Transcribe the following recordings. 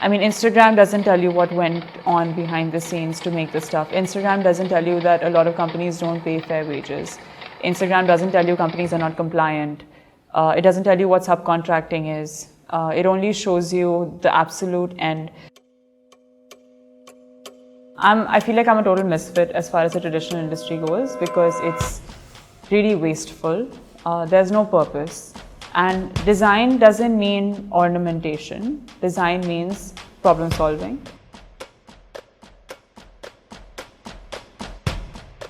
I mean, Instagram doesn't tell you what went on behind the scenes to make this stuff. Instagram doesn't tell you that a lot of companies don't pay fair wages. Instagram doesn't tell you companies are not compliant. It doesn't tell you what subcontracting is. It only shows you the absolute end. I feel like I'm a total misfit as far as the traditional industry goes because it's really wasteful. There's no purpose. And design doesn't mean ornamentation. Design means problem solving.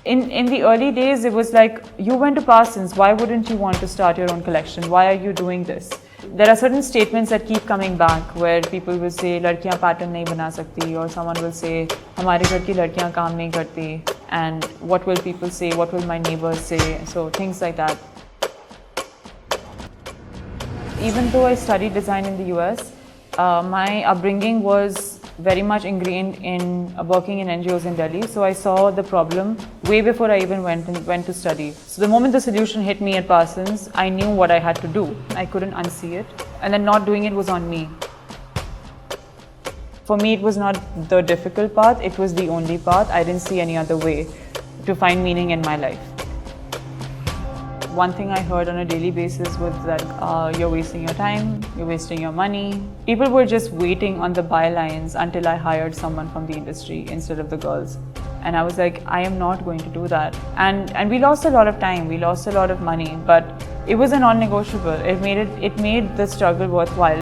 In the early days, it was like, you went to Parsons, why wouldn't you want to start your own collection? Why are you doing this? There are certain statements that keep coming back where people will say, "Ladkiyan pattern nahi bana sakti," or someone will say, "Hamare ghar ki ladkiyan kaam nahi karti," and what will people say? What will my neighbors say? So things like that. Even though I studied design in the US, my upbringing was very much ingrained in working in NGOs in Delhi. So I saw the problem way before I even went to study. So the moment the solution hit me at Parsons, I knew what I had to do. I couldn't unsee it. And then not doing it was on me. For me, it was not the difficult path. It was the only path. I didn't see any other way to find meaning in my life. One thing I heard on a daily basis was that you're wasting your time, you're wasting your money. People were just waiting on the bylines until I hired someone from the industry instead of the girls. And I was like, I am not going to do that. And we lost a lot of time, we lost a lot of money, but it was a non-negotiable. It made the struggle worthwhile.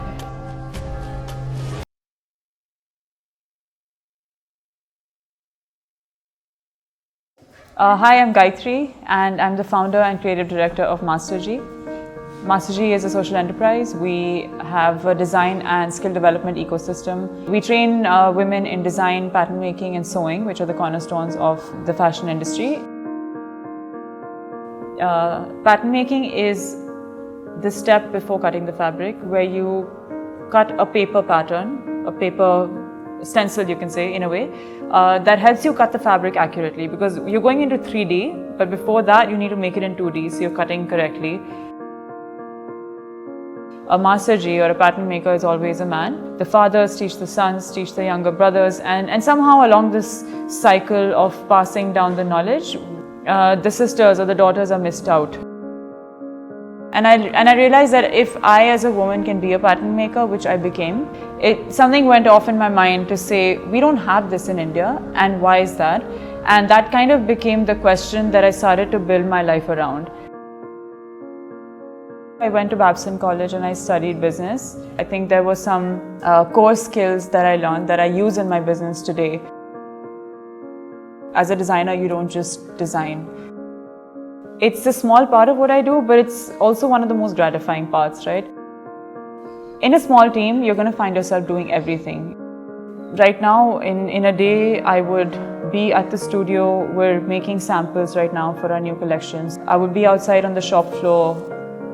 Hi, I'm Gayatri and I'm the founder and creative director of Masterg. Masterg is a social enterprise. We have a design and skill development ecosystem. We train women in design, pattern making and sewing, which are the cornerstones of the fashion industry. Pattern making is the step before cutting the fabric, where you cut a paper pattern, a paper stencil, you can say, in a way, that helps you cut the fabric accurately, because you're going into 3D, but before that you need to make it in 2D, so you're cutting correctly. A Masterg or a pattern maker is always a man. The fathers teach the sons, teach the younger brothers, and somehow along this cycle of passing down the knowledge, the sisters or the daughters are missed out. And I realized that if I as a woman can be a pattern maker, which I became, something went off in my mind to say, we don't have this in India, and why is that? And that kind of became the question that I started to build my life around. I went to Babson College and I studied business. I think there were some core skills that I learned that I use in my business today. As a designer, you don't just design. It's a small part of what I do, but it's also one of the most gratifying parts, right? In a small team, you're going to find yourself doing everything. Right now, in a day, I would be at the studio. We're making samples right now for our new collections. I would be outside on the shop floor,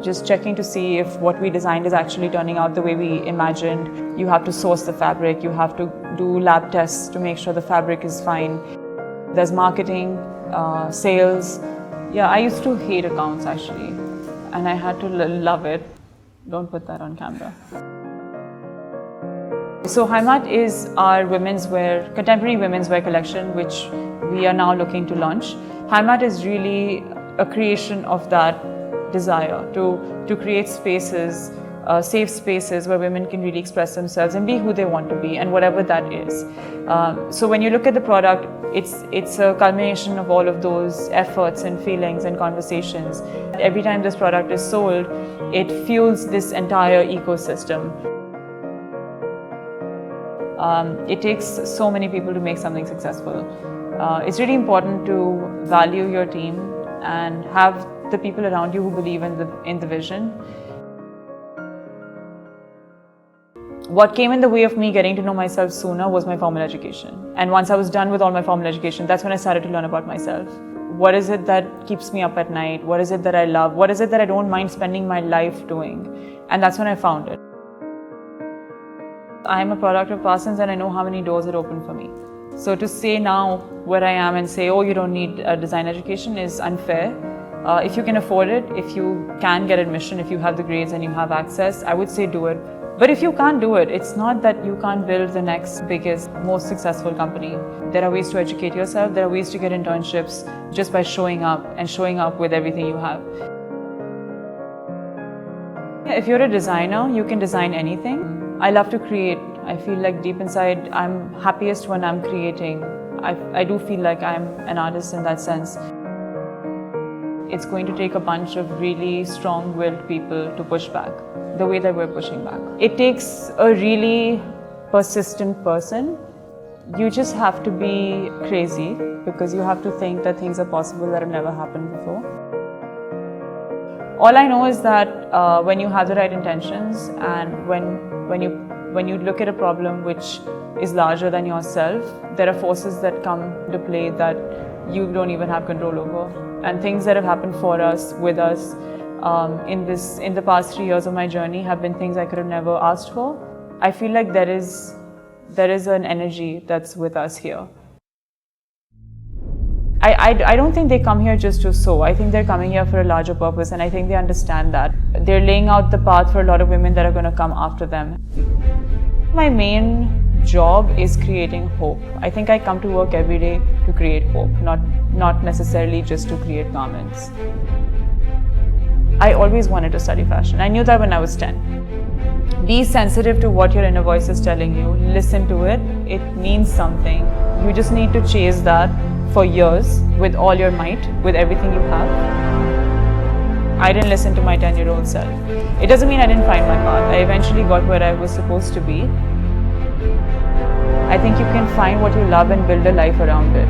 just checking to see if what we designed is actually turning out the way we imagined. You have to source the fabric, you have to do lab tests to make sure the fabric is fine. There's marketing, sales. Yeah, I used to hate accounts actually, and I had to love it. Don't put that on camera. So Heimat is our women's wear, contemporary women's wear collection, which we are now looking to launch. Heimat is really a creation of that desire to create spaces, safe spaces where women can really express themselves and be who they want to be, and whatever that is. So when you look at the product, it's a culmination of all of those efforts and feelings and conversations. Every time this product is sold, it fuels this entire ecosystem. It takes so many people to make something successful. It's really important to value your team and have the people around you who believe in the vision. What came in the way of me getting to know myself sooner was my formal education. And once I was done with all my formal education, that's when I started to learn about myself. What is it that keeps me up at night? What is it that I love? What is it that I don't mind spending my life doing? And that's when I found it. I am a product of Parsons, and I know how many doors it opened for me. So to say now where I am and say, oh, you don't need a design education is unfair. If you can afford it, if you can get admission, if you have the grades and you have access, I would say do it. But if you can't do it, it's not that you can't build the next biggest, most successful company. There are ways to educate yourself, there are ways to get internships just by showing up and showing up with everything you have. If you're a designer, you can design anything. I love to create. I feel like deep inside, I'm happiest when I'm creating. I do feel like I'm an artist in that sense. It's going to take a bunch of really strong-willed people to push back, the way that we're pushing back. It takes a really persistent person. You just have to be crazy because you have to think that things are possible that have never happened before. All I know is that when you have the right intentions and when you look at a problem which is larger than yourself, there are forces that come to play that you don't even have control over. And things that have happened for us, with us, in the past 3 years of my journey have been things I could have never asked for. I feel like there is an energy that's with us here. I don't think they come here just to sow. I think they're coming here for a larger purpose, and I think they understand that. They're laying out the path for a lot of women that are going to come after them. My main job is creating hope. I think I come to work every day to create hope, not necessarily just to create garments. I always wanted to study fashion. I knew that when I was 10. Be sensitive to what your inner voice is telling you. Listen to it. It means something. You just need to chase that for years with all your might, with everything you have. I didn't listen to my 10-year-old self. It doesn't mean I didn't find my path. I eventually got where I was supposed to be. I think you can find what you love and build a life around it.